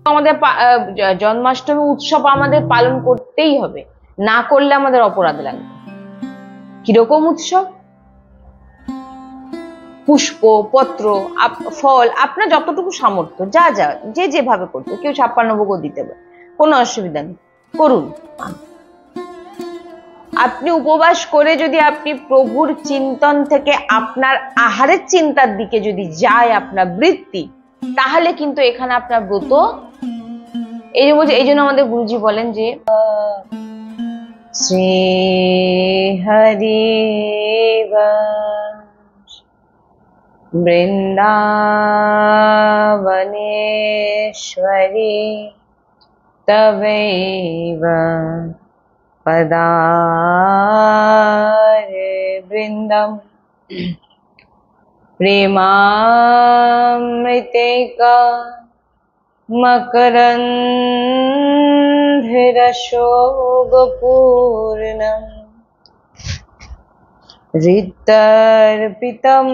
আমাদের জন্মাষ্টমী উৎসব আমাদের পালন করতেই হবে, না করলে আমাদের অপরাধ লাগবে। কিরকম উৎসব? পুষ্প, পত্র, ফল, আপনার যতটুকু সামর্থ্য, যা যা যে যেভাবে করতে, কেউ 56 ভোগও দিতে পারে, কোনো অসুবিধা নেই, করুন। আপনি উপবাস করে যদি আপনি প্রভুর চিন্তন থেকে আপনার আহারের চিন্তার দিকে যদি যায় আপনার বৃত্তি, তাহলে কিন্তু এখানে আপনার ব্রত, এই জন্য আমাদের গুরুজি বলেন যে শ্রী হরি বৃন্দাবনেশ্বরী তবৈব পদারে বৃন্দম প্রেমামৃতেকা মকরন্ধ্রশোভপূর্ণম ঋতর্পিতম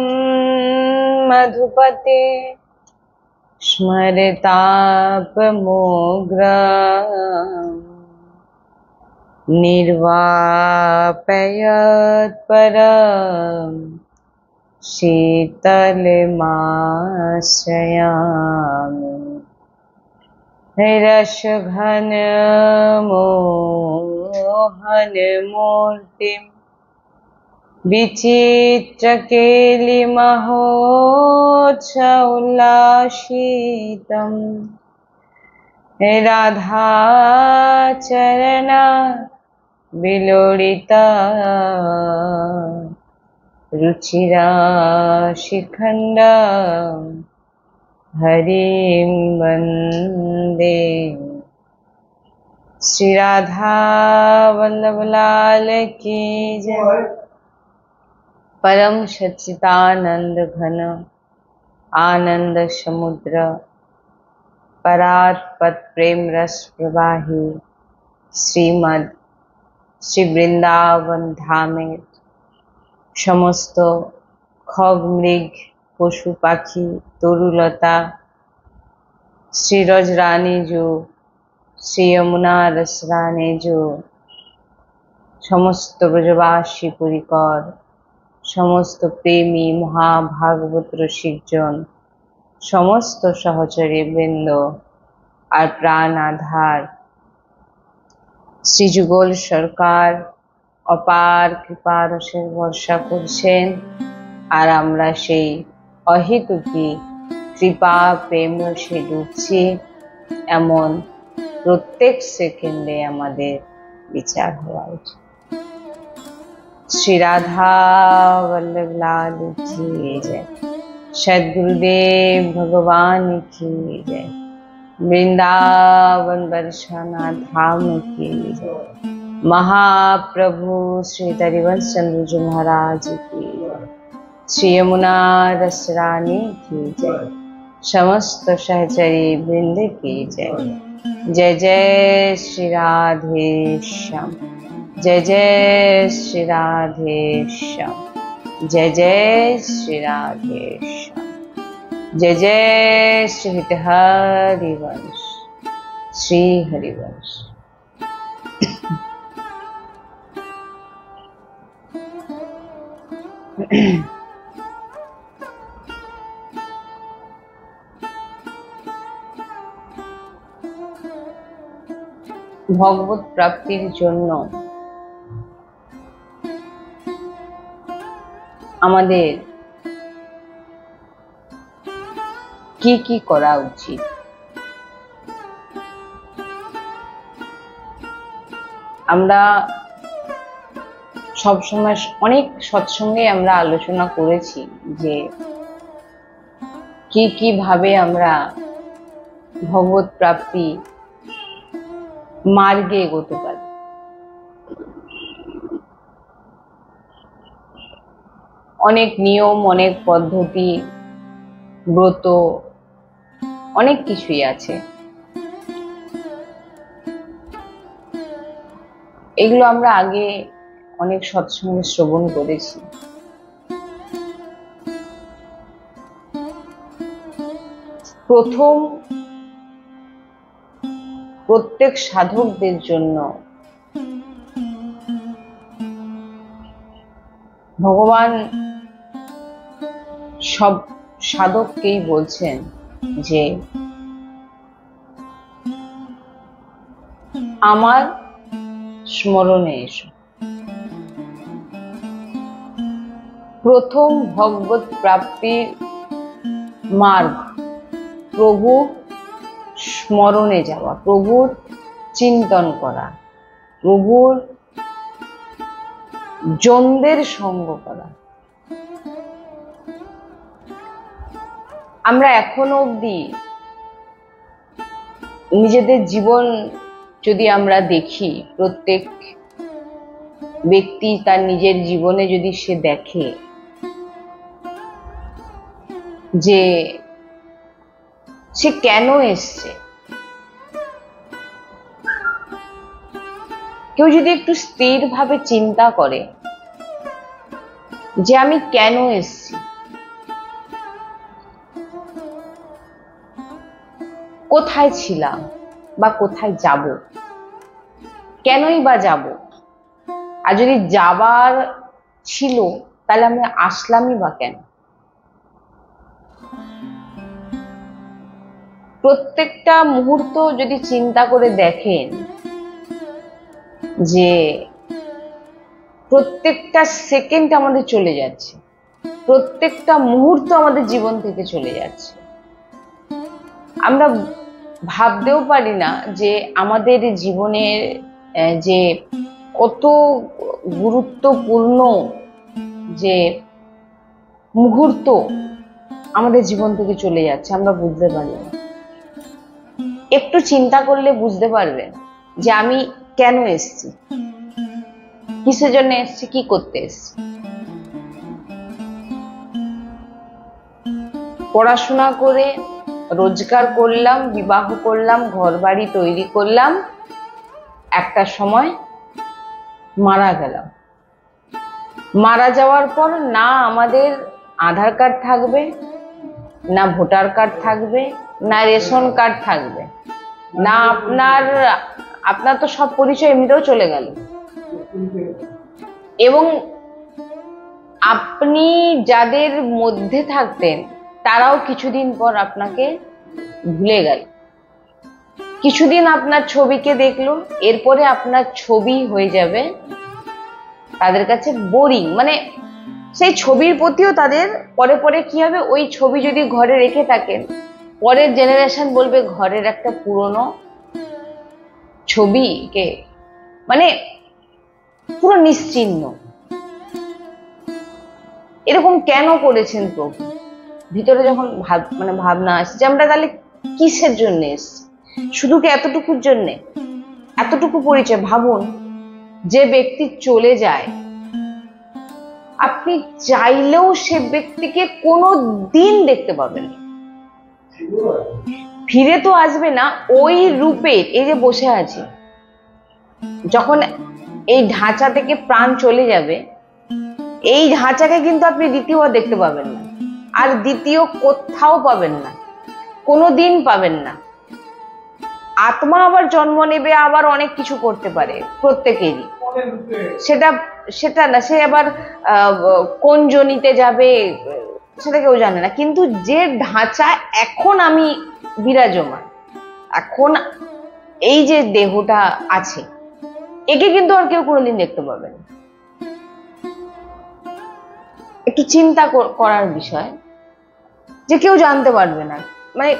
মধুপতে স্মরতাপমোগ্রম নির্বাপয়ৎপরম শীতলমাশ্রয়ামি রসঘনমোহনমূর্তিম বিচিত্রকেলিমহোৎসোল্লাসিতম রাধাচরণা বিলোড়িতা রুচিরাশিখণ্ডম হরিম বন্দে। শ্রী রাধা বল্লভ লাল की जय। परम सच्चिदानंद घन आनंद समुद्र परात्पत प्रेम रस प्रवाही শ্রীমদ শ্রী বৃন্দাবন ধামের সমস্ত খগ মৃগ পশু পাখি তরুলতা শ্রীরজ রানী জু শ্রী যমুনা রস রানী জু সমস্ত ব্রজবাসী পরিকর সমস্ত প্রেমী মহাভাগবত রসিকজন সমস্ত সহচরী বৃন্দ আর প্রাণ আধার শ্রীযুগল সরকার অপার কৃপা রসের বর্ষা করছেন, আর আমরা সেই অহেতুকী কৃপা প্রেম রসে ডুবছি, এমন প্রত্যেক সেকেন্ডে আমাদের বিচার হওয়া উচিত। শ্রী রাধা বল্লভ লাল की जय। सद्गुरुदेव भगवान की जय। वृंदावन बरसाना धाम की जय। महाप्रभु श्री हरिवंश चंद्र जी महाराज की जय। श्री यमुना रस रानी की जय। समस्त सहचरी वृंद की जय। जय जय श्री राधे श्याम। जय जय श्री राधे श्याम। जय जय श्री राधे श्याम। जय जय श्री हरिवंश श्री हरिवंश। ভগবত প্রাপ্তির জন্য আমাদের কি কি করা উচিত? আমরা সবসময় অনেক সৎসঙ্গে আমরা আলোচনা করেছি যে কি কি ভাবে আমরা ভগবত প্রাপ্তি মার্গে এগোতে পারি। অনেক নিয়ম, অনেক পদ্ধতি, ব্রত, অনেক কিছুই আছে। এগুলো আমরা আগে অনেক সৎসঙ্গে শ্রবণ করেছি। প্রথম প্রত্যেক সাধকদের জন্য ভগবান সব সাধককেই বলছেন যে আমার স্মরণে এসো। প্রথম ভগবত প্রাপ্তির মার্গ প্রভু স্মরণে যাওয়া, প্রভুর চিন্তন করা, প্রভুর জনদের সঙ্গ করা। আমরা এখনো অবধি নিজেদের জীবন যদি আমরা দেখি, প্রত্যেক ব্যক্তি তার নিজের জীবনে যদি সে দেখে যে সে কেন এসছে, কেউ যদি একটু স্থিরভাবে চিন্তা করে যে আমি কেন এসছি, কোথায় ছিলাম বা কোথায় যাব, কেনই বা যাব, আর যদি যাবার ছিল তাহলে আমি আসলামই বা কেন। প্রত্যেকটা মুহূর্ত যদি চিন্তা করে দেখেন যে প্রত্যেকটা সেকেন্ড আমাদের চলে যাচ্ছে, প্রত্যেকটা মুহূর্ত আমাদের জীবন থেকে চলে যাচ্ছে। আমরা ভাবতেও পারি না যে আমাদের জীবনের যে কত গুরুত্বপূর্ণ যে মুহূর্ত আমাদের জীবন থেকে চলে যাচ্ছে, আমরা বুঝতে পারি না। একটু চিন্তা করলে বুঝতে পারবেন যে আমি কেন এসেছি, কিসের জন্য এসেছি, কি করতে এসেছি। পড়াশোনা করে রোজগার করলাম, বিবাহ করলাম, ঘর বাড়ি তৈরি করলাম, একটা সময় মারা গেলাম। মারা যাওয়ার পর না আমাদের আধার কার্ড থাকবে, না ভোটার কার্ড থাকবে, না রেশন কার্ড থাকবে, না আপনার তো সব পরিচয় এমনিতেও চলে গেল, এবং আপনি যাদের মধ্যে থাকতেন তারাও কিছুদিন পর আপনাকে ভুলে গেল। কিছুদিন আপনার ছবিকে দেখলো, এরপরে আপনার ছবি হয়ে যাবে তাদের কাছে বোরিং। মানে সেই ছবির প্রতিও তাদের পরে পরে কি হবে, ওই ছবি যদি ঘরে রেখে থাকেন, পরের জেনারেশন বলবে ঘরের একটা পুরনো ছবিকে মানে পুরো নিশ্চিহ্ন। এরকম কেন করেছেন প্রভু? ভিতরে যখন ভাবনা আসছে যে আমরা তাহলে কিসের জন্য এসছি, শুধু কি এতটুকুর জন্যে, এতটুকু পরিচয়। ভাবুন, যে ব্যক্তি চলে যায়, আপনি চাইলেও সে ব্যক্তিকে কোনো দিন দেখতে পাবেন, ফিরে তো আসবে না ওই রূপে। এই যে বসে আছি, যখন এই ঢাঁচা থেকে প্রাণ চলে যাবে, এই ঢাঁচাকে কিন্তু আপনি দ্বিতীয়বার দেখতে পাবেন না, আর দ্বিতীয় কোথাও পাবেন না, কোনো দিন পাবেন না। আত্মা আবার জন্ম নেবে, আবার অনেক কিছু করতে পারে প্রত্যেকেরই, সেটা না, সে আবার কোন জনিতে যাবে সেটা কেউ জানে না। কিন্তু যে ঢাঁচা এখন আমি বিরাজমান, এখন এই যে দেহটা আছে, একে কিন্তু আর কেউ কোনোদিন দেখতে পাবে না। একটু চিন্তা করার বিষয় যে কেউ জানতে পারবে না। মানে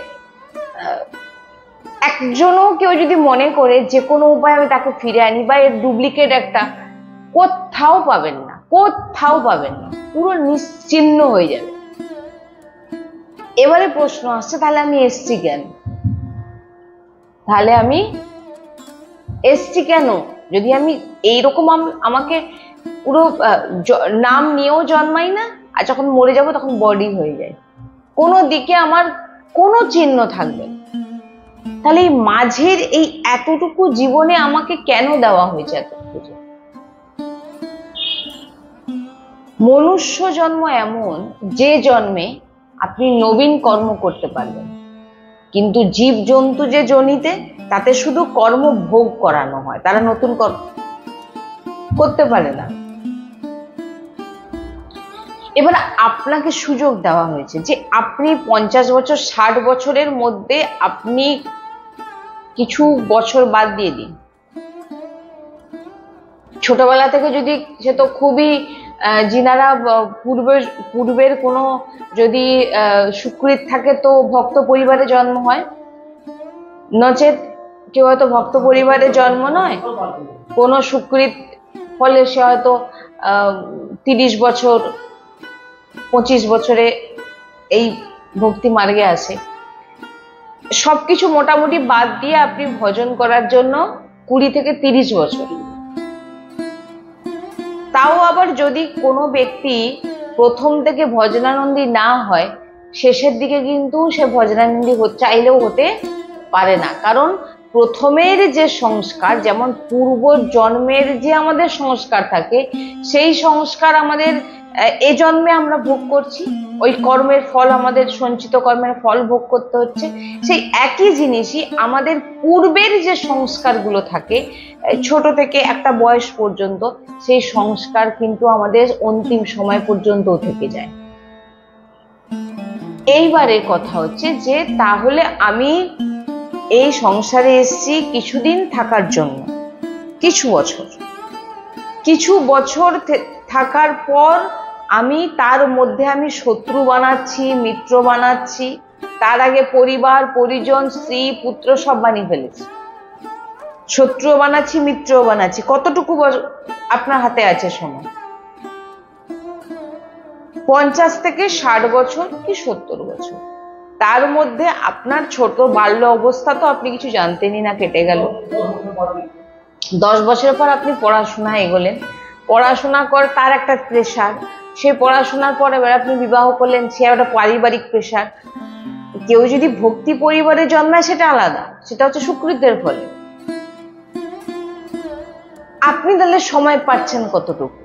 একজনও কেউ যদি মনে করে যে কোনো উপায় আমি তাকে ফিরে আনি বা এর ডুপ্লিকেট একটা, কোথাও পাবেন না, কোথাও পাবেন না, পুরো নিশ্চিহ্ন হয়ে যাবে। এবারে প্রশ্ন আসছে, তাহলে আমি এসছি কেন? তাহলে আমি এসছি কেন যদি আমি এইরকম আমাকে পুরো নাম নিয়েও জন্মাই না, আর যখন মরে যাব তখন বডি হয়ে যায়, কোনো দিকে আমার কোনো চিহ্ন থাকবে না। তাহলে এই মাঝের এই এতটুকু জীবনে আমাকে কেন দেওয়া হয়েছে এতটুকু? মনুষ্য জন্ম এমন যে জন্মে আপনি নবীন কর্ম করতে পারবেন, কিন্তু জীব জন্তু যে জনিতে, তাতে শুধু কর্ম ভোগ করানো হয়, তারা নতুন কর্ম করতে পারে না। এবার আপনাকে সুযোগ দেওয়া হয়েছে যে আপনি 50 বছর 60 বছরের মধ্যে আপনি কিছু বছর বাদ দিয়ে দিন। ছোটবেলা থেকে যদি সে তো খুবই যিনারা পূর্বের কোনো যদি সুকৃত থাকে তো ভক্ত পরিবারে জন্ম হয়, নচেত কেউ হয়তো ভক্ত পরিবারে জন্ম নয়, কোনো সুকৃত ফলে সে হয়তো 30 বছর 25 বছরে এই ভক্তি মার্গে আসে। সবকিছু মোটামুটি বাদ দিয়ে আপনি ভজন করার জন্য 20 থেকে 30 বছর। তাও আবার যদি কোনো ব্যক্তি প্রথম থেকে ভজনানন্দী না হয়, শেষের দিকে কিন্তু সে ভজনানন্দী চাইলেও হতে পারে না। কারণ প্রথমের যে সংস্কার, যেমন পূর্ব জন্মের যে আমাদের সংস্কার থাকে, সেই সংস্কার আমাদের এ জন্মে আমরা ভোগ করছি, ওই কর্মের ফল, আমাদের সঞ্চিত কর্মের ফল ভোগ করতে হচ্ছে। সেই একই জিনিসই আমাদের পূর্বের যে সংস্কারগুলো থাকে ছোট থেকে একটা বয়স পর্যন্ত, সেই সংস্কার কিন্তু আমাদের অন্তিম সময় পর্যন্তও থেকে যায়। এইবারের কথা হচ্ছে যে তাহলে আমি এই সংসারে এসেছি কিছুদিন থাকার জন্য, কিছু বছর থাকার পর আমি তার মধ্যে আমি শত্রু বানাচ্ছি, মিত্র বানাচ্ছি, তার আগে পরিবার পরিজন স্ত্রী পুত্র সব বানিয়ে ফেলেছি, শত্রু বানাচ্ছি মিত্র বানাচ্ছি। কতটুকু আপনার হাতে আছে সময়? 50 থেকে 60 বছর কি 70 বছর। তার মধ্যে আপনার ছোট বাল্য অবস্থা তো আপনি কিছু জানতেনই না, কেটে গেল। 10 বছরের পর আপনি পড়াশোনায় এগোলেন, পড়াশোনা করে তার একটা প্রেশার, সে পড়াশোনার পর এবার আপনি বিবাহ করলেন, সে একটা পারিবারিক প্রেশার। কেউ যদি ভক্তি পরিবারে জন্মায় সেটা আলাদা, সেটা হচ্ছে সুকৃতের ফলে। আপনি তাহলে সময় পাচ্ছেন কতটুকু?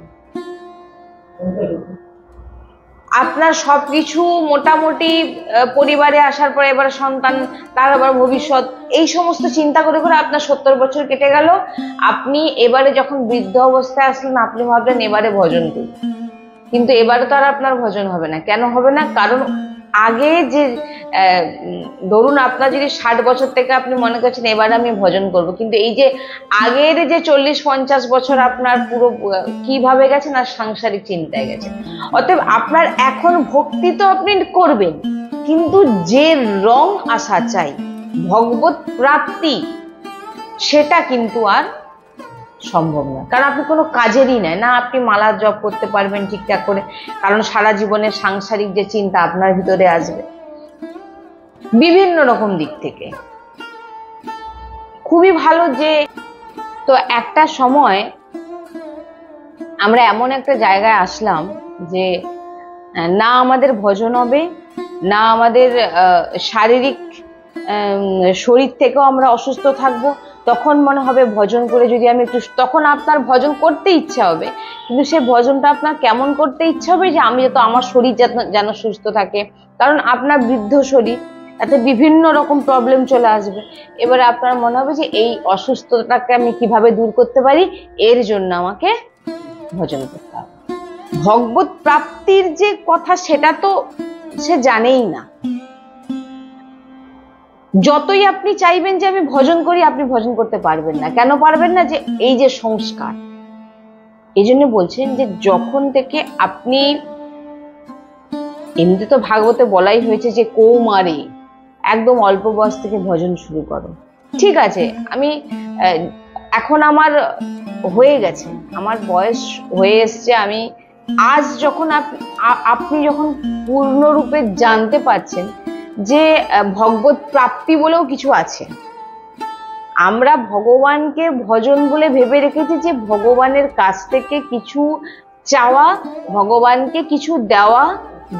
আপনার সবকিছু মোটামুটি পরিবারে আসার পরে এবার সন্তান, তার আবার ভবিষ্যৎ, এই সমস্ত চিন্তা করে করে আপনার 70 বছর কেটে গেল। আপনি এবারে যখন বৃদ্ধ অবস্থায় আসলেন, আপনি ভাবলেন এবারে ভজন করি, কিন্তু এবারে তো আর আপনার ভজন হবে না। কেন হবে না? কারণ আগে যে ধরুন আপনার যদি 60 বছর থেকে আপনি মনে করছেন এবার আমি ভজন করব, কিন্তু এই যে আগের যে 40-50 বছর আপনার পুরো কিভাবে গেছে না, সাংসারিক চিন্তায় গেছে। অতএব আপনার এখন ভক্তি তো আপনি করবেন, কিন্তু যে রং আসা চাই, ভগবত প্রাপ্তি, সেটা কিন্তু আর সম্ভব না। কারণ আপনি কোনো কাজেরই না, আপনি মালা জপ করতে পারবেন ঠিকঠাক করে, কারণ সারা জীবনের সাংসারিক যে চিন্তা আপনার ভিতরে আসবে বিভিন্ন রকম দিক থেকে। খুবই ভালো যে তো একটা সময় আমরা এমন একটা জায়গায় আসলাম যে না আমাদের ভজন হবে, না আমাদের শারীরিক শরীর থেকেও আমরা অসুস্থ থাকবো। তখন মনে হবে ভজন করে যদি আমি একটু, তখন আপনার ভজন করতে ইচ্ছা হবে, কিন্তু সে ভজনটা আপনার কেমন করতে ইচ্ছা হবে যে আমি যাতে আমার শরীর যেন সুস্থ থাকে। কারণ আপনার বৃদ্ধ শরীর, তাতে বিভিন্ন রকম প্রবলেম চলে আসবে। এবারে আপনার মনে হবে যে এই অসুস্থতাকে আমি কিভাবে দূর করতে পারি, এর জন্য আমাকে ভজন করতে হবে। ভগবত প্রাপ্তির যে কথা সেটা তো সে জানেই না। যতই আপনি চাইবেন যে আমি ভজন করি, আপনি ভজন করতে পারবেন না। কেন পারবেন না? যে এই যে সংস্কার। এই জন্য বলছেন যে যখন থেকে আপনি, এমনি তো ভাগবতে বলাই হয়েছে যে কৌমারে একদম অল্প বয়স থেকে ভজন শুরু করো। ঠিক আছে, আমি এখন আমার হয়ে গেছে, আমার বয়স হয়ে এসছে, আমি আজ যখন আপনি যখন পূর্ণরূপে জানতে পারছেন যে ভগবত প্রাপ্তি বলেও কিছু আছে। আমরা ভগবানকে ভজন বলে ভেবে রেখেছি যে ভগবানের কাছ থেকে কিছু চাওয়া, ভগবানকে কিছু দেওয়া,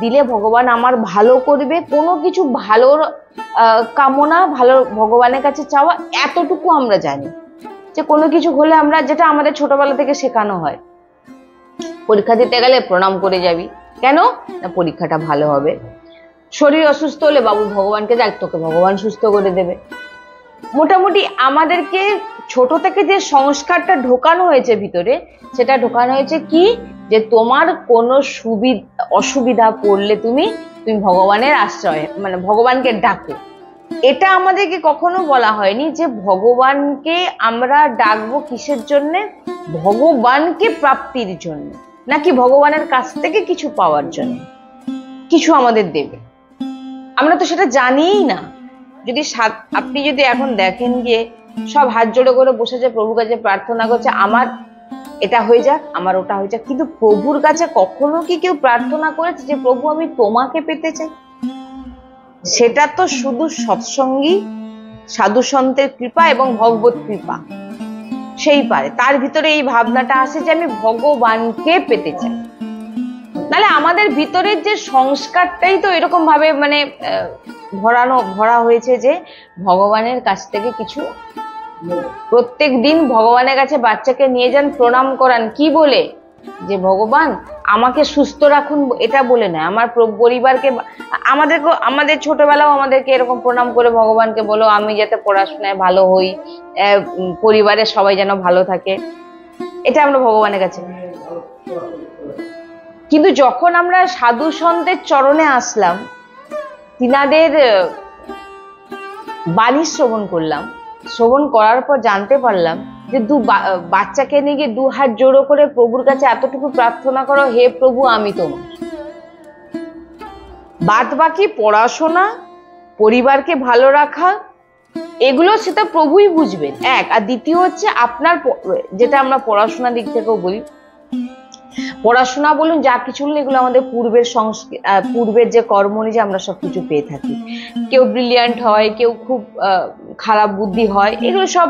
দিলে ভগবান আমার ভালো করবে, কোনো কিছু ভালোর কামনা, ভালো ভগবানের কাছে চাওয়া, এতটুকু আমরা জানি। যে কোনো কিছু হলে আমরা, যেটা আমাদের ছোটবেলা থেকে শেখানো হয়, পরীক্ষা দিতে গেলে প্রণাম করে যাবি, কেন না পরীক্ষাটা ভালো হবে। শরীর অসুস্থ হলে বাবু ভগবানকে দেখ, তোকে ভগবান সুস্থ করে দেবে। মোটামুটি আমাদেরকে ছোট থেকে যে সংস্কারটা ঢোকানো হয়েছে ভিতরে, সেটা ঢোকানো হয়েছে কি, যে তোমার কোনো অসুবিধা পড়লে তুমি ভগবানের আশ্রয়, মানে ভগবানকে ডাকো। এটা আমাদেরকে কখনো বলা হয়নি যে ভগবানকে আমরা ডাকবো কিসের জন্য, ভগবানকে প্রাপ্তির জন্য, নাকি ভগবানের কাছ থেকে কিছু পাওয়ার জন্য কিছু আমাদের দেবে। আমরা তো সেটা জানিই না। যদি আপনি যদি এখন দেখেন যে সব হাত জোড়ো করে বসেছে প্রভুর কাছে প্রার্থনা করছে, আমার এটা হয়ে যাক, আমার ওটা হয়ে যাক, কিন্তু প্রভুর কাছে কখনো কি কেউ প্রার্থনা করেছে যে প্রভু আমি তোমাকে পেতে চাই? সেটা তো শুধু সৎসঙ্গী সাধু সন্তের কৃপা এবং ভগবত কৃপা সেই পারে, তার ভিতরে এই ভাবনাটা আসে যে আমি ভগবানকে পেতে চাই। নাহলে আমাদের ভিতরের যে সংস্কারটাই তো এরকম ভাবে মানে ভরা হয়েছে যে ভগবানের কাছ থেকে কিছু। প্রত্যেক দিন ভগবানের কাছে বাচ্চাকে নিয়ে যান, প্রণাম করান, কি বলে, যে ভগবান আমাকে সুস্থ রাখুন, এটা বলে না, আমার পরিবারকে, আমাদের ছোটবেলাও আমাদেরকে এরকম প্রণাম করে ভগবানকে বলো আমি যাতে পড়াশোনায় ভালো হই, পরিবারের সবাই যেন ভালো থাকে, এটা আমরা ভগবানের কাছে। কিন্তু যখন আমরা সাধু সন্তের চরণে আসলাম, তিনাদের বাণী শ্রবণ করলাম, শ্রবণ করার পর জানতে পারলাম যে বাচ্চাকে নিয়ে গিয়ে 2 হাত জোড়ো করে প্রভুর কাছে এতটুকু প্রার্থনা করো, হে প্রভু আমি তোমার। বাদ বাকি পড়াশোনা, পরিবারকে ভালো রাখা, এগুলো সেটা প্রভুই বুঝবেন, এক। আর দ্বিতীয় হচ্ছে আপনার, যেটা আমরা পড়াশোনার দিক থেকেও বলি, পড়াশোনা বলুন যা কিছু বলুন, এগুলো আমাদের পূর্বের যে কর্ম অনুযায়ী আমরা সবকিছু পেয়ে থাকি। কেউ ব্রিলিয়ান্ট হয়, কেউ খুব খারাপ বুদ্ধি হয়, এগুলো সব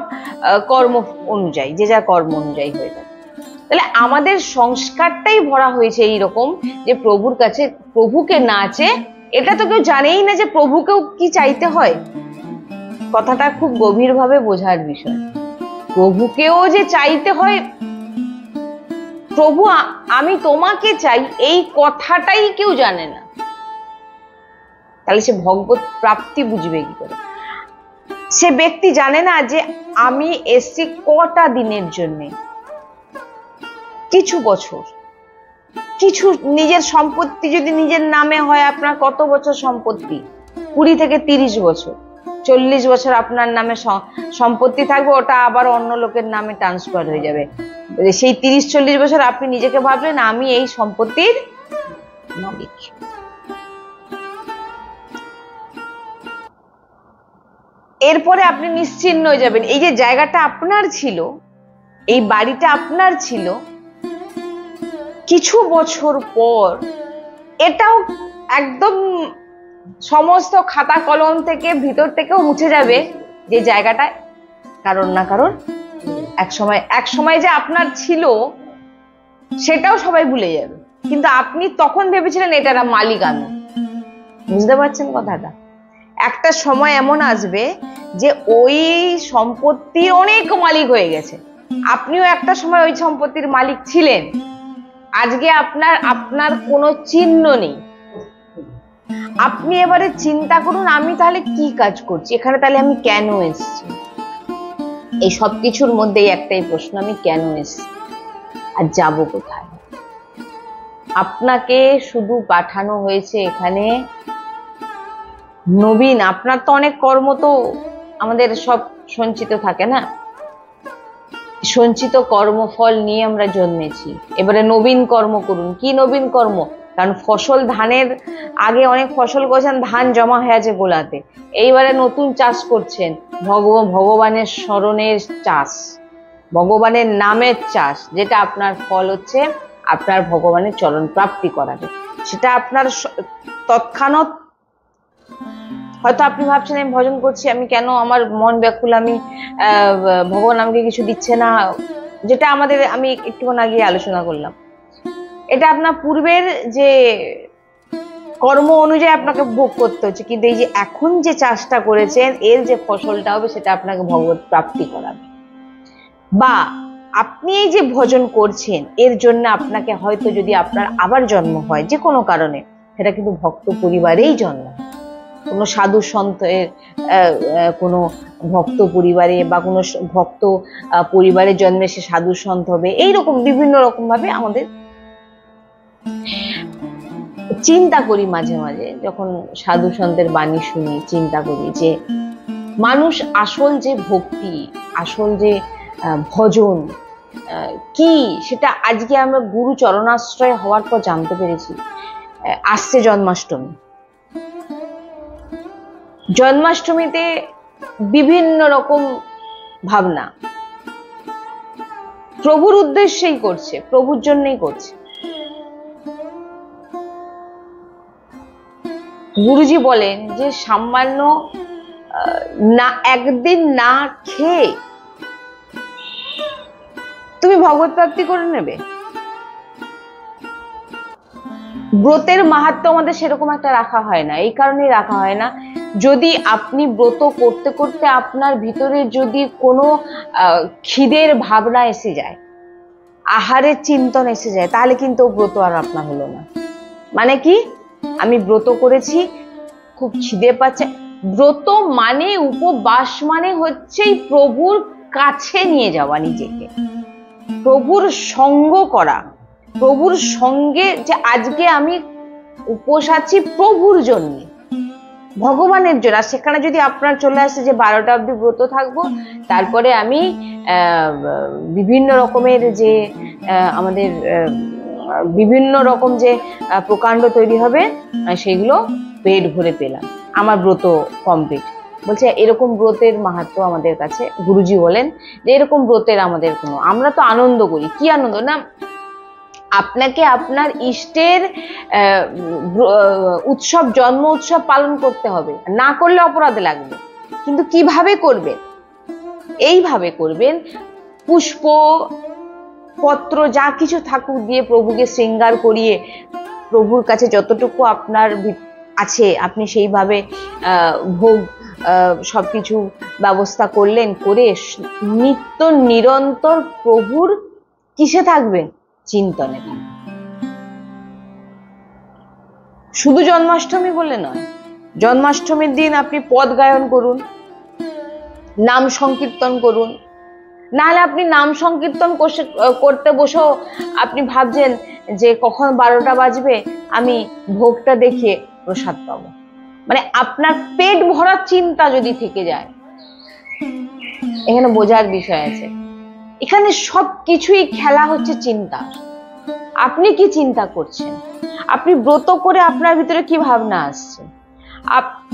কর্ম অনুযায়ী, যে যা কর্ম অনুযায়ী হয়ে থাকে। তাহলে আমাদের সংস্কারটাই ভরা হয়েছে এইরকম যে প্রভুর কাছে, প্রভুকে না চেয়ে, এটা তো কেউ জানেই না যে প্রভুকেও কি চাইতে হয়। কথাটা খুব গভীরভাবে বোঝার বিষয়। প্রভুকেও যে চাইতে হয়, প্রভু আমি তোমাকে চাই, এই কথাটাই কেউ জানে না। তাহলে সে ভগবত প্রাপ্তি বুঝবে কি করে? সে ব্যক্তি জানে না যে আমি এসছি কটা দিনের জন্য, কিছু বছর, কিছু নিজের সম্পত্তি যদি নিজের নামে হয়, আপনার কত বছর সম্পত্তি? 20 থেকে 30 বছর, 40 বছর আপনার নামে সম্পত্তি থাকবে, ওটা আবার অন্য লোকের নামে ট্রান্সফার হয়ে যাবে। সেই 30-40 বছর আপনি নিজেকে ভাবলেন আমি এই সম্পত্তির মালিক। এরপরে আপনি নিশ্চিন্ন হয়ে যাবেন। এই যে জায়গাটা আপনার ছিল, এই বাড়িটা আপনার ছিল, কিছু বছর পর এটাও একদম সমস্ত খাতা কলম থেকে ভিতর থেকেও মুছে যাবে, যে জায়গাটা কারণ না কারণ এক সময় যে আপনার ছিল সেটাও সবাই ভুলে যাবে, কিন্তু আপনি তখন ভেবেছিলেন এটার মালিক আমি। বুঝতে পারছেন কথাটা? একটা সময় এমন আসবে যে ওই সম্পত্তির অনেক মালিক হয়ে গেছে, আপনিও একটা সময় ওই সম্পত্তির মালিক ছিলেন, আজকে আপনার কোনো চিহ্ন নেই। আপনি এবারে চিন্তা করুন আমি তাহলে কি কাজ করছি এখানে, তাহলে আমি কেন এসেছি? এই সব কিছুর মধ্যেই একটাই প্রশ্ন, আমি কেন এসেছি আর যাব কোথায়? আপনাকে শুধু পাঠানো হয়েছে এখানে নবীন, আপনার তো অনেক কর্ম তো আমাদের সব সঞ্চিত থাকে না, সঞ্চিত কর্মফল নিয়ে আমরা জন্মেছি। এবারে নবীন কর্ম করুন। কি নবীন কর্ম? কারণ ফসল, ধানের আগে অনেক ফসল করেছেন, ধান জমা হয়ে আছে গোলাতে, এইবারে নতুন চাষ করছেন, ভগবানের স্মরণের চাষ, ভগবানের নামের চাষ, যেটা আপনার ফল হচ্ছে আপনার ভগবানের চরণ প্রাপ্তি করাবে। সেটা আপনার তৎক্ষণাৎ, হয়তো আপনি ভাবছেন আমি ভজন করছি, আমি কেন, আমার মন ব্যাকুল, আমি ভগবান আমাকে কিছু দিচ্ছে না, যেটা আমি একটুক্ষণ আগে আলোচনা করলাম। এটা আপনার পূর্বের যে কর্ম অনুযায়ী আপনাকে ভোগ করতে হচ্ছে, কিন্তু এই যে এখন যে চাষটা করেছেন এর যে ফসলটা হবে সেটা আপনাকে ভগবত প্রাপ্তি করাবে। বা আপনি এই যে ভজন করছেন এর জন্য আপনাকে হয়তো, যদি আপনার আবার জন্ম হয় যে কোনো কারণে, সেটা কিন্তু ভক্ত পরিবারেই জন্ম। কোনো সাধু সন্তের কোনো ভক্ত পরিবারে বা কোনো ভক্ত পরিবারের জন্মে সে সাধু সন্ত হবে, এইরকম বিভিন্ন রকম ভাবে আমাদের চিন্তা করি। মাঝে মাঝে যখন সাধু সন্তের বাণী শুনি, চিন্তা করি যে মানুষ আসল যে ভক্তি, আসল যে ভজন কি, সেটা আজকে আমরা গুরু চরণাশ্রয় হওয়ার পর জানতে পেরেছি। আসছে জন্মাষ্টমী, জন্মাষ্টমীতে বিভিন্ন রকম ভাবনা প্রভুর উদ্দেশ্যেই করছে, প্রভুর জন্যই করছে। গুরুজি বলেন যে সামান্য না একদিন না খেয়ে তুমি ভগবত প্রাপ্তি করে নেবে। ব্রতের মাহাত্ম্য আমাদের সেরকম একটা রাখা হয় না, এই কারণেই রাখা হয় না, যদি আপনি ব্রত করতে করতে আপনার ভিতরে যদি কোনো খিদের ভাবনা এসে যায়, আহারের চিন্তন এসে যায়, তাহলে কিন্তু ব্রত আর আপনার হলো না। মানে কি, আমি ব্রত করেছি, খুব খিদে পাচ্ছে। ব্রত মানে, উপবাস মানে হচ্ছে প্রভুর কাছে নিয়ে যাওয়া নিজেকে, প্রভুর সঙ্গ করা, প্রভুর সঙ্গে, যে আজকে আমি উপোস আছি প্রভুর জন্য, ভগবানের জন্য। আর সেখানে যদি আপনার চলে আসে যে 12টা অবধি ব্রত থাকবো, তারপরে আমি বিভিন্ন রকমের যে আমাদের বিভিন্ন রকম যে প্রকাণ্ড তৈরি হবে, সেগুলো পেট ভরে পেলাম, আমার ব্রত কমপ্লিট। বলছে এরকম ব্রতের মাহাত্ম্য আমাদের কাছে গুরুজি বলেন যে এরকম ব্রতের আমাদের কোনো, আমরা তো আনন্দ করি, কি আনন্দ না, আপনাকে আপনার ইষ্টের উৎসব, জন্ম উৎসব পালন করতে হবে, না করলে অপরাধ লাগবে। কিন্তু কিভাবে করবেন? এইভাবে করবেন, পুষ্প পত্র যা কিছু থাকুক দিয়ে প্রভুকে শৃঙ্গার করিয়ে, প্রভুর কাছে যতটুকু আপনার আছে আপনি সেইভাবে ভোগ সবকিছু ব্যবস্থা করলেন, করে নিত্য নিরন্তর প্রভুর কিসে থাকবেন? চিন্তনে থাকবেন। শুধু জন্মাষ্টমী বলে নয়, জন্মাষ্টমীর দিন আপনি পদ গায়ন করুন, নাম সংকীর্তন করুন। নাহলে আপনি নাম সংকীর্তন করতে বসেও আপনি ভাবছেন যে কখন 12টা বাজবে, আমি ভোগটা দেখিয়ে প্রসাদ পাবো। মানে আপনার পেট ভরার চিন্তা যদি থেকে যায়, এখানে বোঝার বিষয় আছে, এখানে সবকিছুই খেলা হচ্ছে চিন্তা। আপনি কি চিন্তা করছেন, আপনি ব্রত করে আপনার ভিতরে কি ভাবনা আসছে,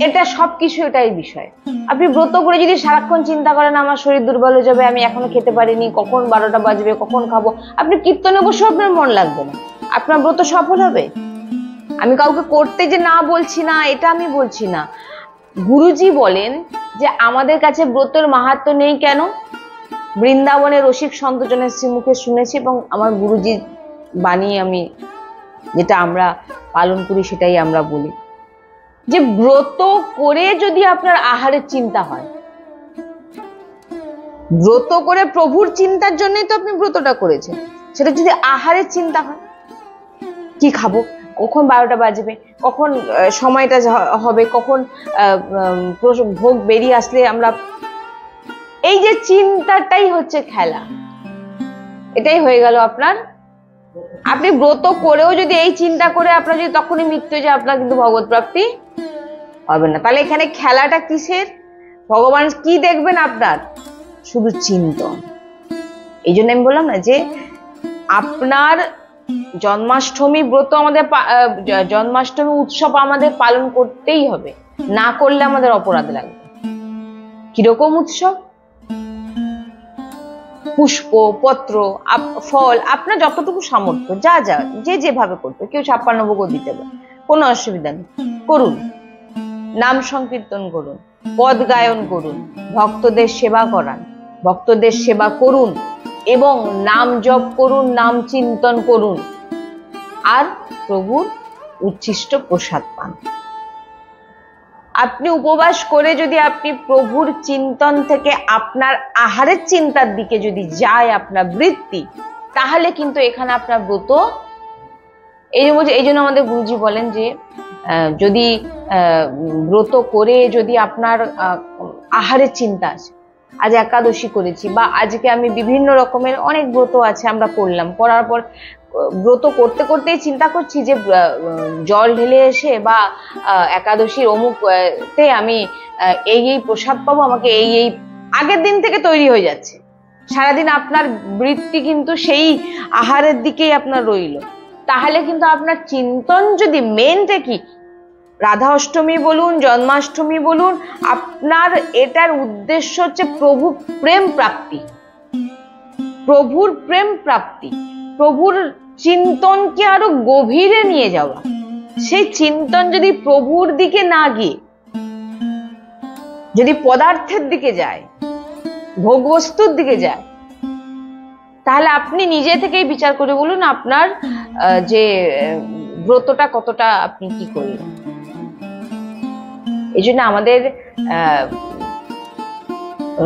এটা সবকিছু, এটাই বিষয়। আপনি ব্রত করে যদি সারাক্ষণ চিন্তা করেন আমার শরীর দুর্বল হয়ে যাবে, আমি এখনো খেতে পারিনি, কখন 12টা বাজবে, কখন খাবো, আপনি কীর্তনে বসে আপনার মন লাগবে না, আপনার ব্রত সফল হবে? আমি কাউকে করতে যে না বলছি না, এটা আমি বলছি না। গুরুজি বলেন যে আমাদের কাছে ব্রতের মাহাত্ম্য নেই কেন? বৃন্দাবনের রসিক সন্তজনের শ্রীমুখে শুনেছি, এবং আমার গুরুজি বাণী আমি যেটা আমরা পালন করি সেটাই আমরা বলি, যে ব্রত করে যদি আপনার আহারের চিন্তা হয়, ব্রত করে প্রভুর চিন্তার জন্যই তো আপনি ব্রতটা করেছেন, সেটা যদি আহারের চিন্তা হয়, কি খাবো, কখন 12টা বাজবে, কখন সময়টা হবে, কখন ভোগ বেরিয়ে আসলে আমরা, এই যে চিন্তাটাই হচ্ছে খেলা, এটাই হয়ে গেল আপনার। আপনি ব্রত করেও যদি এই চিন্তা করে আপনার যদি তখনই মৃত্যু হয়ে যায়, আপনার কিন্তু ভগবত প্রাপ্তি হবে না। তাহলে এখানে খেলাটা কিসের? ভগবান কি দেখবেন আপনার? শুধু চিন্তন। এই জন্য আমি বললাম না যে আপনার জন্মাষ্টমী ব্রত আমাদের, জন্মাষ্টমী উৎসব আমাদের পালন করতেই হবে, না করলে আমাদের অপরাধ লাগবে। কিরকম উৎসব? পুষ্প পত্র ফল, আপনার যতটুকু সামর্থ্য, যা যা যে যেভাবে করতে, কেউ 56 ভোগও দিতে পারে, কোনো অসুবিধা নেই, করুন। নাম সংকীর্তন করুন, পদ গায়ন করুন, ভক্তদের সেবা করান, ভক্তদের সেবা করুন, এবং নাম জপ করুন, নাম চিন্তন করুন, আর প্রভুর উচ্ছিষ্ট প্রসাদ পান। আপনি উপবাস করে যদি আপনি প্রভুর চিন্তন থেকে আপনার আহারের চিন্তার দিকে যদি যায় আপনার বৃত্তি, তাহলে কিন্তু এখানে আপনার ব্রত এই জন্য আমাদের গুরুজি বলেন যে যদি ব্রত করে যদি আপনার আহারের চিন্তা আছে, আজ একাদশী করেছি বা আজকে আমি বিভিন্ন রকমের অনেক ব্রত আছে আমরা করলাম, করার পর ব্রত করতে করতেই চিন্তা করছি যে জল ঢেলে এসে বা একাদশীর অমুক তে আমি এই প্রসাদ পাবো, আমাকে এই আগের দিন থেকে তৈরি হয়ে যাচ্ছে। সারাদিন আপনার বৃত্তি কিন্তু সেই আহারের দিকেই আপনার রইল। তাহলে কিন্তু আপনার চিন্তন যদি মেনটা কি, রাধা অষ্টমী বলুন, জন্মাষ্টমী বলুন, আপনার এটার উদ্দেশ্য হচ্ছে প্রভু প্রেম প্রাপ্তি, প্রভুর প্রেম প্রাপ্তি, প্রভুর চিন্তনকে আরো গভীরে নিয়ে যাওয়া। সেই চিন্তন যদি প্রভুর দিকে না গিয়ে যদি পদার্থের দিকে যায়, ভোগবস্তুর দিকে যায়, তাহলে আপনি নিজে থেকেই বিচার করে বলুন আপনার যে ব্রতটা কতটা আপনি কি করলেন। এই জন্য আমাদের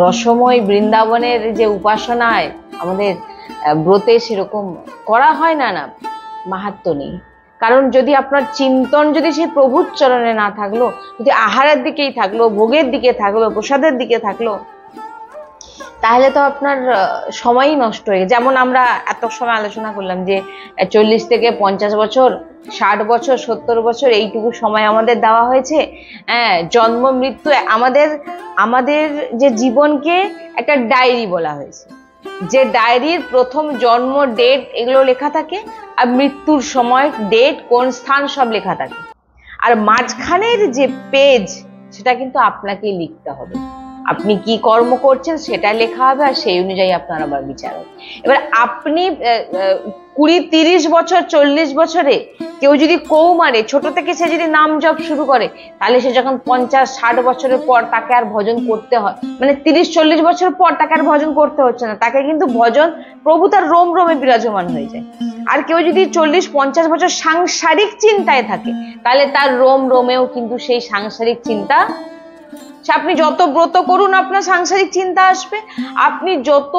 রসময় বৃন্দাবনের যে উপাসনায় আমাদের ব্রতে সেরকম করা হয় না, মাহাত্ম্য নেই। কারণ যদি আপনার চিন্তন যদি সেই প্রভুর চরণে না থাকলো, যদি আহারের দিকেই থাকলো, ভোগের দিকে থাকলো, প্রসাদের দিকে থাকলো, তাহলে তো আপনার সময়ই নষ্ট হয়ে গেছে। যেমন আমরা এত সময় আলোচনা করলাম যে 40 থেকে 50 বছর, 60 বছর, 70 বছর এইটুকু সময় আমাদের দেওয়া হয়েছে। জন্ম মৃত্যু, আমাদের যে জীবনকে একটা ডায়েরি বলা হয়েছে, যে ডায়েরির প্রথম জন্ম ডেট এগুলো লেখা থাকে, আর মৃত্যুর সময় ডেট, কোন স্থান সব লেখা থাকে। আর মাঝখানের যে পেজ সেটা কিন্তু আপনাকেই লিখতে হবে। আপনি কি কর্ম করছেন সেটা লেখা হবে, আর সেই অনুযায়ী আপনার আবার বিচার হবে। এবার আপনি 20-30 বছর, 40 বছরে কেউ যদি কৌমারে ছোট থেকে সে যদি নাম জপ শুরু করে, তাহলে সে যখন 50-60 বছরের পর তাকে আর ভজন করতে হয়, মানে 30-40 বছর পর তাকে আর ভজন করতে হচ্ছে না, তাকে কিন্তু ভজন প্রভু তার রোম রোমে বিরাজমান হয়ে যায়। আর কেউ যদি 40-50 বছর সাংসারিক চিন্তায় থাকে, তাহলে তার রোম রোমেও কিন্তু সেই সাংসারিক চিন্তা, আপনি যত ব্রত করুন আপনার সাংসারিক চিন্তা আসবে, আপনি যত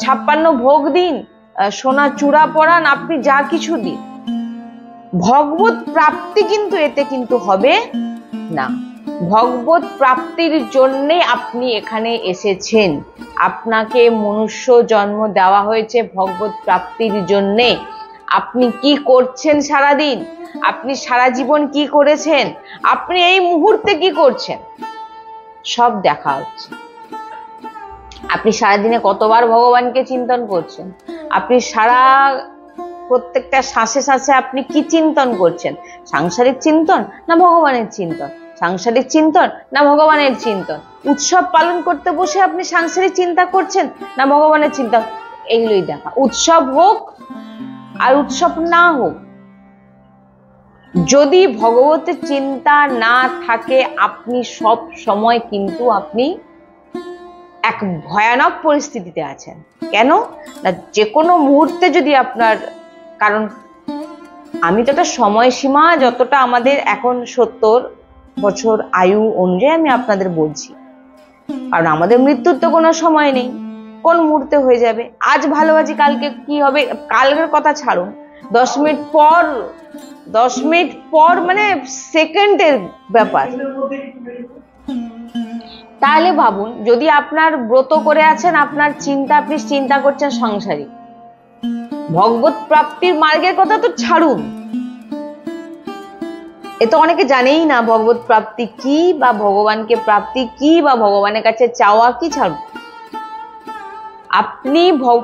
56 ভোগ দিন, সোনা চূড়া পরান, আপনি যা কিছু দিন, ভগবত প্রাপ্তি কিন্তু এতে কিন্তু হবে না। ভগবত প্রাপ্তির জন্যে আপনি এখানে এসেছেন, আপনাকে মনুষ্য জন্ম দেওয়া হয়েছে ভগবত প্রাপ্তির জন্যে। আপনি কি করছেন সারাদিন, আপনি সারা জীবন কি করেছেন, আপনি এই মুহূর্তে কি করছেন, সব দেখা হচ্ছে। আপনি সারাদিনে কতবার ভগবানকে চিন্তন করছেন, আপনি প্রত্যেকটা শ্বাসে শ্বাসে আপনি কি চিন্তন করছেন, সাংসারিক চিন্তন না ভগবানের চিন্তন, সাংসারিক চিন্তন না ভগবানের চিন্তন, উৎসব পালন করতে বসে আপনি সাংসারিক চিন্তা করছেন না ভগবানের চিন্তন, এগুলোই দেখা। উৎসব হোক আর উৎসব না হোক, যদি ভগবতের চিন্তা না থাকে, আপনি সব সময় কিন্তু আপনি এক ভয়ানক পরিস্থিতিতে আছেন। কেন না, যে কোনো মুহূর্তে যদি আপনার, কারণ আমি যতটা সময়সীমা, যতটা আমাদের এখন 70 বছর আয়ু অনুযায়ী আমি আপনাদের বলছি, কারণ আমাদের মৃত্যুর তো কোনো সময় নেই, কোন মুহূর্তে হয়ে যাবে। আজ ভালো আছি, কালকে কি হবে, কালকের কথা ছাড়ুন, 10 মিনিট পর মানে সেকেন্ডের ব্যাপার। তাহলে ভাবুন, যদি আপনার ব্রত করে আছেন, আপনার চিন্তা, আপনি চিন্তা করছেন সংসারিক, ভগবত প্রাপ্তির মার্গের কথা তো ছাড়ুন, এ তো অনেকে জানেই না ভগবত প্রাপ্তি কি, বা ভগবানকে প্রাপ্তি কি, বা ভগবানের কাছে চাওয়া কি, ছাড়ুন। আপনি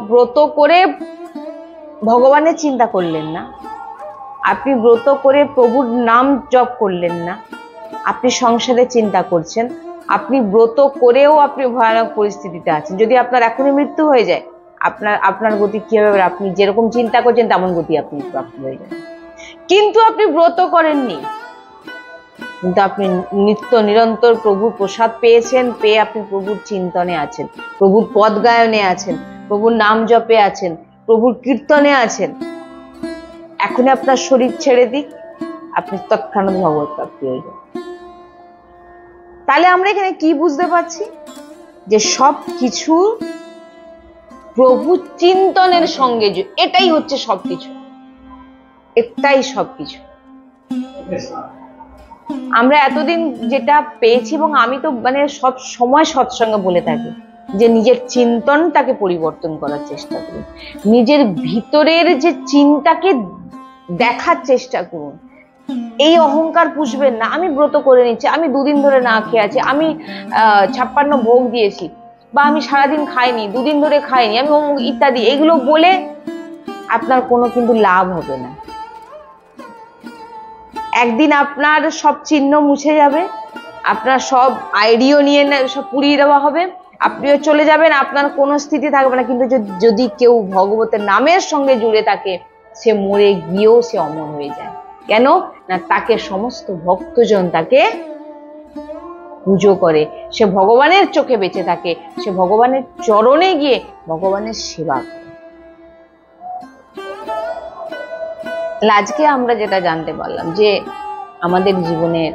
ব্রত করে ভগবানের চিন্তা করলেন না, আপনি ব্রত করে প্রভুর নাম জপ করলেন না, আপনি সংসারে চিন্তা করছেন, আপনি ব্রত করেও আপনি ভয়ানক পরিস্থিতিতে আছেন। যদি আপনার এখনই মৃত্যু হয়ে যায়, আপনার গতি কি হবে, আপনি যেরকম চিন্তা করছেন তেমন গতি আপনি প্রাপ্ত হয়ে যাবেন। কিন্তু আপনি ব্রত করেননি, কিন্তু আপনি নিত্য নিরন্তর প্রভুর প্রসাদ পেয়েছেন, পেয়ে আপনি প্রভুর চিন্তনে আছেন, প্রভুর পদ গায়নে আছেন, প্রভুর নাম জপে আছেন, প্রভুর কীর্তনে আছেন। এখনই আপনার শরীর ছেড়ে দিক, আপনি তৎক্ষণাৎ ভগবত প্রাপ্তি হয়ে যাবেন। তাহলে আমরা এখানে কি বুঝতে পারছি, যে সব কিছু প্রভু চিন্তনের সঙ্গে, এটাই হচ্ছে সবকিছু। এটাই সবকিছু। আমরা এতদিন যেটা পেয়েছি, এবং আমি তো মানে সব সময় সৎসঙ্গে বলে থাকি যে নিজের চিন্তনটাকে পরিবর্তন করার চেষ্টা করুন, নিজের ভিতরের যে চিন্তাকে দেখার চেষ্টা করুন। এই অহংকার পুষবেন না, আমি ব্রত করে নিচ্ছি, আমি 2 দিন ধরে না খেয়ে আছি, আমি 56 ভোগ দিয়েছি, বা আমি সারাদিন খাইনি, 2 দিন ধরে খাইনি, আমি ইত্যাদি, এগুলো বলে আপনার কোনো কিন্তু লাভ হবে না। একদিন আপনার সব চিহ্ন মুছে যাবে, আপনার সব আইডিও নিয়ে সব পুড়িয়ে দেওয়া হবে, আপনিও চলে যাবেন, আপনার কোনো স্থিতি থাকবে না। কিন্তু যদি কেউ ভগবতের নামের সঙ্গে জুড়ে থাকে, সে মরে গিয়েও সে অমর হয়ে যায়। কেন না, তাকে সমস্ত ভক্তজন তাকে পুজো করে, সে ভগবানের চোখে বেঁচে থাকে, সে ভগবানের চরণে গিয়ে ভগবানের সেবা করে। আজকে আমরা যেটা জানতে পারলাম যে আমাদের জীবনের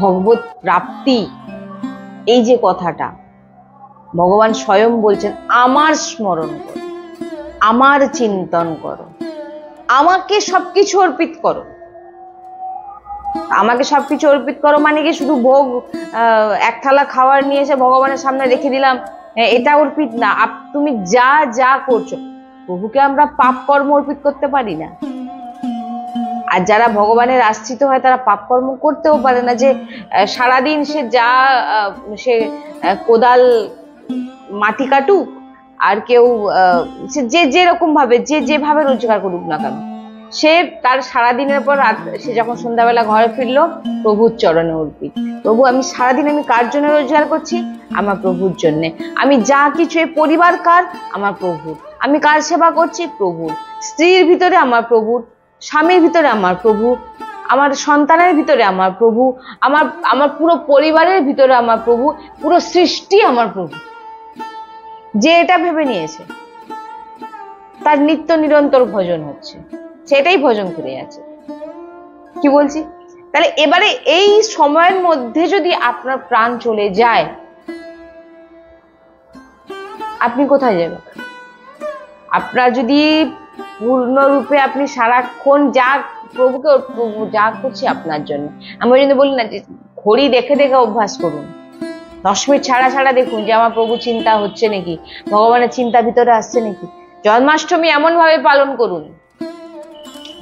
ভগবত প্রাপ্তি, এই যে কথাটা ভগবান স্বয়ং বলছেন, আমার স্মরণ করো, আমার চিন্তন করো, আমাকে সবকিছু অর্পিত করো। আমাকে সবকিছু অর্পিত করো মানে কি শুধু ভোগ, এক থালা খাবার নিয়ে এসে ভগবানের সামনে রেখে দিলাম, এটা অর্পিত না। তুমি যা যা করছো, প্রভুকে আমরা পাপ কর্ম অর্পিত করতে পারি না। আর যারা ভগবানের আশ্রিত হয় তারা পাপ কর্ম করতেও পারে না। যে সারাদিন সে সে কোদাল মাটি কাটুক, আর কেউ যে যেরকম ভাবে যেভাবে রোজগার করুক না কেন, সে তার সারাদিনের পর রাত, সে যখন সন্ধ্যাবেলা ঘরে ফিরলো, প্রভুর চরণে অর্পিত। প্রভু, আমি সারাদিন আমি কার জন্য রোজগার করছি? আমার প্রভুর জন্য। আমি যা কিছু, এই পরিবার কার? আমার প্রভুর। আমি কার সেবা করছি? প্রভুর। স্ত্রীর ভিতরে আমার প্রভুর, স্বামীর ভিতরে আমার প্রভু, আমার সন্তানের ভিতরে আমার প্রভু, আমার পুরো পরিবারের ভিতরে আমার প্রভু, পুরো সৃষ্টি আমার প্রভু। যে এটা ভেবে নিয়েছে, তার নিত্য নিরন্তর ভজন হচ্ছে, সেটাই ভজন করে আছে। কি বলছি? তাহলে এবারে এই সময়ের মধ্যে যদি আপনার প্রাণ চলে যায়, আপনি কোথায় যাবেন? আপনার যদি পূর্ণরূপে আপনি সারাক্ষণ যা প্রভুকে, প্রভু যা করছি আপনার জন্য, আমরা যদি বলি না যে ঘড়ি দেখে দেখে অভ্যাস করুন, 10 মিনিট ছাড়া ছাড়া দেখুন যে আমার প্রভু চিন্তা হচ্ছে নাকি, ভগবানের চিন্তা ভিতরে আসছে নাকি। জন্মাষ্টমী এমন ভাবে পালন করুন,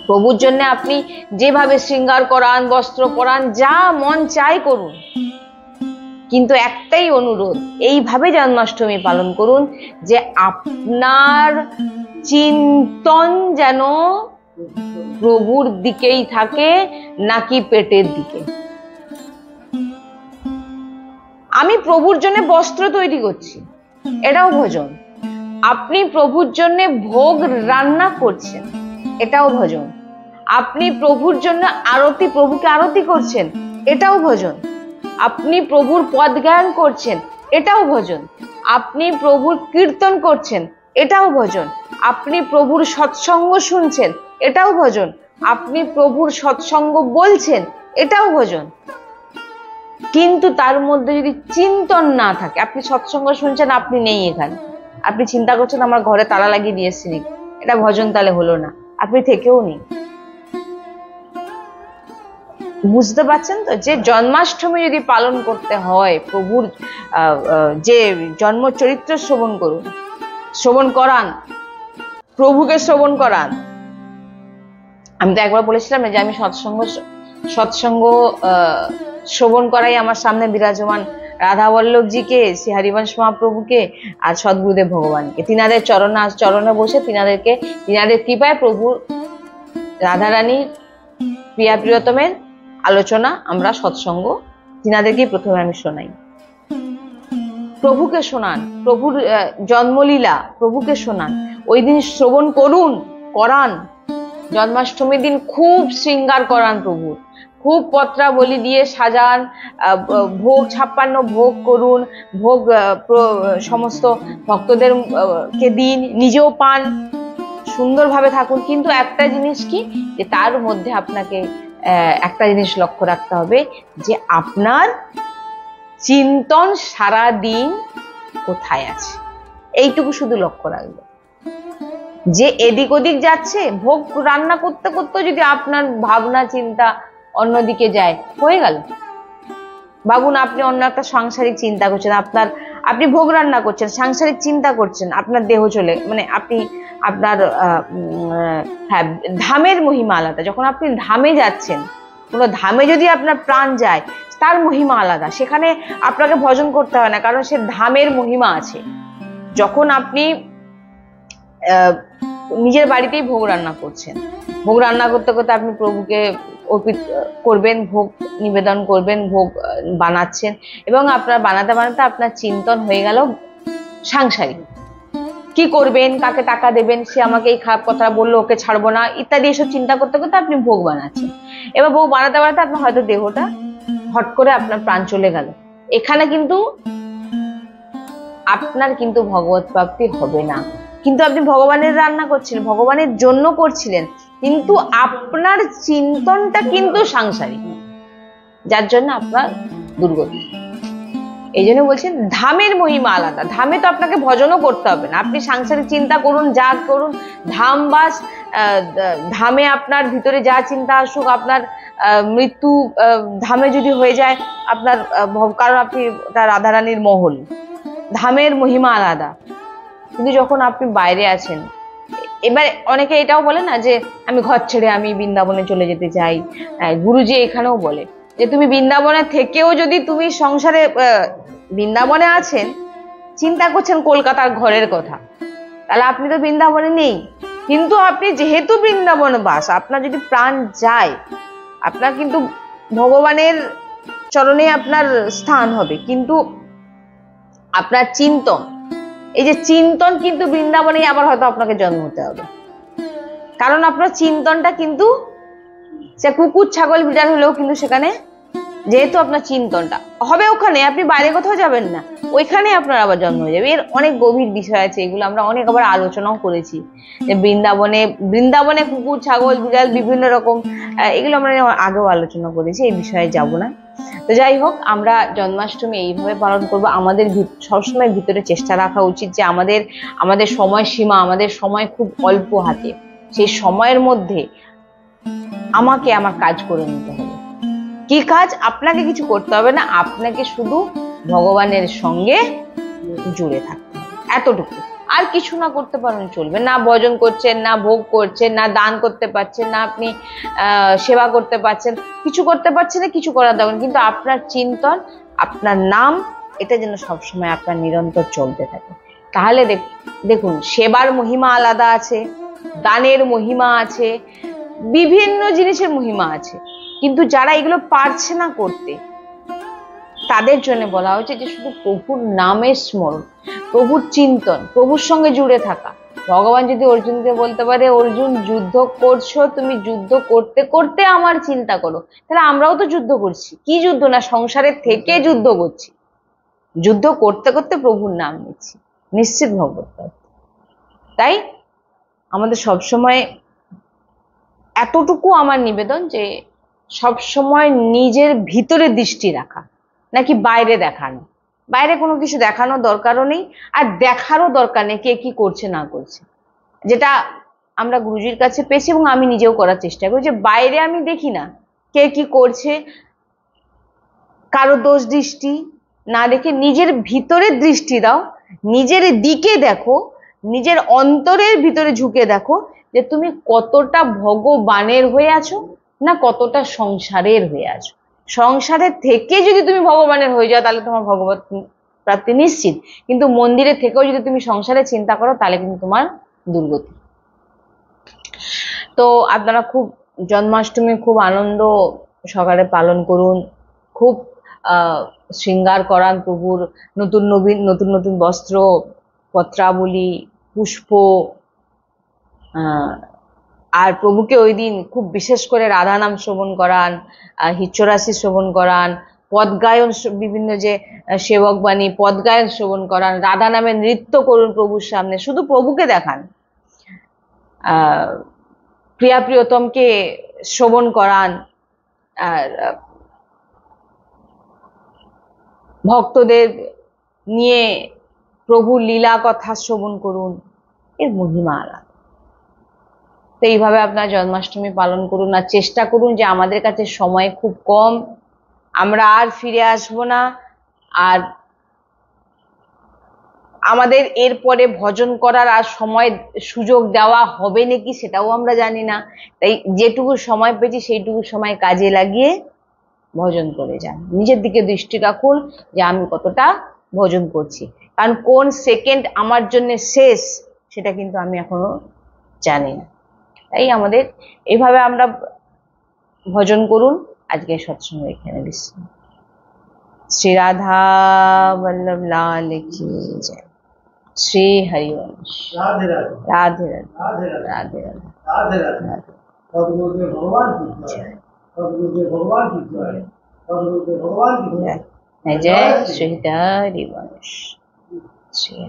প্রভুর জন্য আপনি যেভাবে শৃঙ্গার করান, বস্ত্র পরান, যা মন চাই করুন, কিন্তু একটাই অনুরোধ, এইভাবে জন্মাষ্টমী পালন করুন যে আপনার চিন্তন যেন প্রভুর দিকেই থাকে, নাকি পেটের দিকে। আমি প্রভুর জন্য বস্ত্র তৈরি করছি, এটাও ভজন। আপনি প্রভুর জন্য ভোগ রান্না করছেন, এটাও ভজন। আপনি প্রভুর জন্য আরতি, প্রভুকে আরতি করছেন, এটাও ভজন। আপনি প্রভুর পদ জ্ঞান করছেন, এটাও ভজন। আপনি প্রভুর কীর্তন করছেন, এটাও ভজন। আপনি প্রভুর সৎসঙ্গ শুনছেন, এটাও ভজন। আপনি প্রভুর সৎসঙ্গ বলছেন, এটাও ভজন। কিন্তু তার মধ্যে যদি চিন্তন না থাকে, আপনি সৎসঙ্গ শুনছেন, আপনি নেই এখানে, আপনি চিন্তা করছেন আমার ঘরে তালা লাগিয়ে দিয়ে এসেছি, এটা ভজন তাহলে হলো না, আপনি থেকেও নেই। বুঝতে পারছেন তো? যে জন্মাষ্টমী যদি পালন করতে হয়, প্রভুর যে জন্ম চরিত্র শ্রবণ করুন, শ্রবণ করান, প্রভুকে শ্রবণ করান। আমি তো একবার বলেছিলাম যে আমি সৎসঙ্গ শ্রবণ করাই আমার সামনে বিরাজমান রাধা বল্লভজিকে, শ্রী হরিবংশ মহাপ্রভুকে, আর সদ্গুরুদেব ভগবানকে, তিনাদের চরণে বসে তিনাদের কৃপায় প্রভু রাধারানীর প্রিয়া প্রিয়তমের আলোচনা, আমরা সৎসঙ্গ তিনাদেরকেই প্রথমে আমি শোনাই। প্রভুকে শোনান, প্রভুর জন্মলীলা প্রভুকে শোনান, ওই দিন শ্রবণ করুন, করান। জন্মাষ্টমীর দিন খুব শৃঙ্গার করান প্রভুর, খুব পত্রাবলী দিয়ে সাজান, ভোগ 56 ভোগ করুন, ভোগ সমস্ত ভক্তদের কে দিন, নিজেও পান, সুন্দরভাবে থাকুন। কিন্তু একটা জিনিস কি, যে তার মধ্যে আপনাকে একটা জিনিস লক্ষ্য রাখতে হবে, যে আপনার চিন্তন সারা দিন কোথায় আছে, এইটুকু শুধু লক্ষ্য রাখবে। যে এদিক ওদিক যাচ্ছে, ভোগ রান্না করতে করতে যদি আপনার ভাবনা চিন্তা অন্যদিকে যায়, হয়ে গেল। ভাবুন আপনি অন্য একটা সাংসারিক চিন্তা করছেন, আপনি ভোগ রান্না করছেন, সাংসারিক চিন্তা করছেন, আপনার দেহ চলে, মানে আপনি আপনার হ্যাঁ, ধামের মহিমা আলাদা। যখন আপনি ধামে যাচ্ছেন, কোনো ধামে যদি আপনার প্রাণ যায়, তার মহিমা আলাদা। সেখানে আপনাকে ভজন করতে হয় না, কারণ সে ধামের মহিমা আছে। যখন আপনি নিজের বাড়িতেই ভোগ রান্না করছেন, ভোগ রান্না করতে করতে আপনি প্রভুকে অর্পিত করবেন, ভোগ নিবেদন করবেন, ভোগ বানাচ্ছেন, এবং আপনার বানাতে বানাতে আপনার চিন্তন হয়ে গেল সাংসারিক। কি করবেন, কাকে টাকা দেবেন, সে আমাকে এই খারাপ কথা বললো, ওকে ছাড়বো না, ইত্যাদি এসব চিন্তা করতে করতে আপনি ভোগ বানাচ্ছেন। এবার ভোগ বানাতে বানাতে আপনার হয়তো দেহটা হট করে আপনার প্রাণ চলে গেল। এখানে কিন্তু আপনার কিন্তু ভগবত প্রাপ্তি হবে না। কিন্তু আপনি ভগবানের রান্না করছিলেন, ভগবানের জন্য করছিলেন, কিন্তু আপনার চিন্তনটা কিন্তু সাংসারিক, যার জন্য আপনার দুর্গতি। এই জন্য বলছেন ধামের মহিমা আলাদা। ধামে তো আপনাকে ভজনও করতে হবে না, আপনি সাংসারিক চিন্তা করুন, যা করুন, ধামবাস, ধামে আপনার ভিতরে যা চিন্তা আসুক, আপনার মৃত্যু ধামে যদি হয়ে যায় আপনার, কারণ আপনি রাধারানীর মহল, ধামের মহিমা আলাদা। কিন্তু যখন আপনি বাইরে আছেন, এবার অনেকে এটাও বলে না যে আমি ঘর ছেড়ে আমি বৃন্দাবনে চলে যেতে চাই। গুরুজি এখানেও বলে যে তুমি বৃন্দাবনে থেকেও যদি তুমি সংসারে, বৃন্দাবনে আছেন, চিন্তা করছেন কলকাতার ঘরের কথা, তাহলে আপনি তো বৃন্দাবনে নেই। কিন্তু আপনি যেহেতু বৃন্দাবন বাস, আপনার যদি প্রাণ যায়, আপনার কিন্তু ভগবানের চরণে আপনার স্থান হবে। কিন্তু আপনার চিন্তন, এই যে চিন্তন, কিন্তু বৃন্দাবনে আবার হয়তো আপনাকে জন্ম হতে হবে, কারণ আপনার চিন্তনটা কিন্তু সে কুকুর ছাগল বিড়াল হলেও কিন্তু সেখানে, যেহেতু আপনার চিন্তনটা হবে ওখানে, আপনি বাইরে কোথাও যাবেন না, ওইখানে আপনার আবার জন্ম হয়ে যাবে। এর অনেক গভীর বিষয় আছে, এগুলো আমরা অনেক আবার আলোচনাও করেছি, যে বৃন্দাবনে কুকুর ছাগল বিড়াল বিভিন্ন রকম, এগুলো আমরা আগেও আলোচনা করেছি, এই বিষয়ে যাব না। তো যাই হোক, আমরা জন্মাষ্টমী এইভাবে পালন করব। আমাদের সবসময় ভিতরে চেষ্টা রাখা উচিত যে আমাদের সময় সীমা, আমাদের সময় খুব অল্প হাতে, সেই সময়ের মধ্যে আমাকে আমার কাজ করে নিতে হবে। কি কাজ? আপনাকে কিছু করতে হবে না, আপনাকে শুধু ভগবানের সঙ্গে জুড়ে থাকতে হবে, এতটুকু। আর কিছু না করতে পারেন চলবে না, ভজন করছেন না, ভোগ করছেন না, দান করতে পারছেন না, আপনি সেবা করতে পারছেন, কিছু করতে পারছেন না, কিছু করার দরকার, কিন্তু আপনার চিন্তন, আপনার নাম, এটা যেন সবসময় আপনার নিরন্তর চলতে থাকে। তাহলে দেখুন, সেবার মহিমা আলাদা আছে, দানের মহিমা আছে, বিভিন্ন জিনিসের মহিমা আছে। কিন্তু যারা এগুলো পারছে না করতে, তাদের জন্য বলা হয়েছে যে শুধু প্রভুর নামের স্মরণ, প্রভুর চিন্তন, প্রভুর সঙ্গে জুড়ে থাকা। ভগবান যদি অর্জুনকে বলতে পারে, অর্জুন যুদ্ধ করছো, তুমি যুদ্ধ করতে করতে আমার চিন্তা করো, তাহলে আমরাও তো যুদ্ধ করছি। কি যুদ্ধ? না সংসারের থেকে যুদ্ধ করছি, যুদ্ধ করতে করতে প্রভুর নাম নিচ্ছি, নিশ্চিত ভগবত। তাই আমাদের সবসময় এতটুকু আমার নিবেদন যে সবসময় নিজের ভিতরে দৃষ্টি রাখা, নাকি বাইরে দেখানো। বাইরে কোনো কিছু দেখানোর দরকারও নেই, আর দেখারও দরকার নেই কে কি করছে না করছে। যেটা আমরা গুরুজির কাছে পেয়েছি এবং আমি নিজেও করার চেষ্টা করি, যে বাইরে আমি দেখি না কে কি করছে, কারো দোষ দৃষ্টি না দেখে নিজের ভিতরে দৃষ্টি দাও, নিজের দিকে দেখো, নিজের অন্তরের ভিতরে ঝুঁকে দেখো যে তুমি কতটা ভগবানের হয়ে আছো, না কতটা সংসারের হয়ে আছো। সংসারের থেকে যদি তুমি ভগবানের হয়ে যাও, তাহলে তোমার ভগবত প্রাপ্তি নিশ্চিত। কিন্তু মন্দিরে থেকেও যদি তুমি সংসারের চিন্তা করো, তাহলে কিন্তু তোমার দুর্গতি। তো আপনারা খুব জন্মাষ্টমী খুব আনন্দ সহকারে পালন করুন, খুব শৃঙ্গার করান প্রভুর, নতুন নতুন বস্ত্র, পত্রাবলী, পুষ্প, আর প্রভুকে ওই দিন খুব বিশেষ করে রাধা নাম শ্রবণ করান, হিচ্ছরাশি শ্রবণ করান, পদগায়ন, বিভিন্ন যে সেবক বাণী পদগায়ন শ্রবণ করান, রাধা নামে নৃত্য করুন প্রভুর সামনে, শুধু প্রভুকে দেখান, প্রিয়া প্রিয়তমকে শ্রবণ করান, আর ভক্তদের নিয়ে প্রভুর লীলা কথা শ্রবণ করুন। এর মহিমা আলাদা। তো এইভাবে আপনার জন্মাষ্টমী পালন করুন, আর চেষ্টা করুন যে আমাদের কাছে সময় খুব কম, আমরা আর ফিরে আসবো না, আর আমাদের এরপরে ভজন করার আর সময় সুযোগ দেওয়া হবে নাকি সেটাও আমরা জানি না। তাই যেটুকু সময় পেয়েছি সেইটুকু সময় কাজে লাগিয়ে ভজন করে যান, নিজের দিকে দৃষ্টি রাখুন যে আমি কতটা ভজন করছি, কারণ কোন সেকেন্ড আমার জন্য শেষ সেটা কিন্তু আমি এখনো জানি না। তাই আমাদের এইভাবে আমরা ভজন করুন। আজকে সৎসঙ্গ এখানে বিশ্রাম। শ্রী রাধা বল্লভ লাল কি জয়। श्री हरिवंश। राधे राधे राधे राधे राधे राधे राधे राधे राधे राधे। सद्गुरुदेव भगवान की जय। सद्गुरुदेव भगवान की जय। सद्गुरुदेव भगवान की जय। जय जय श्री हरिवंश। श्री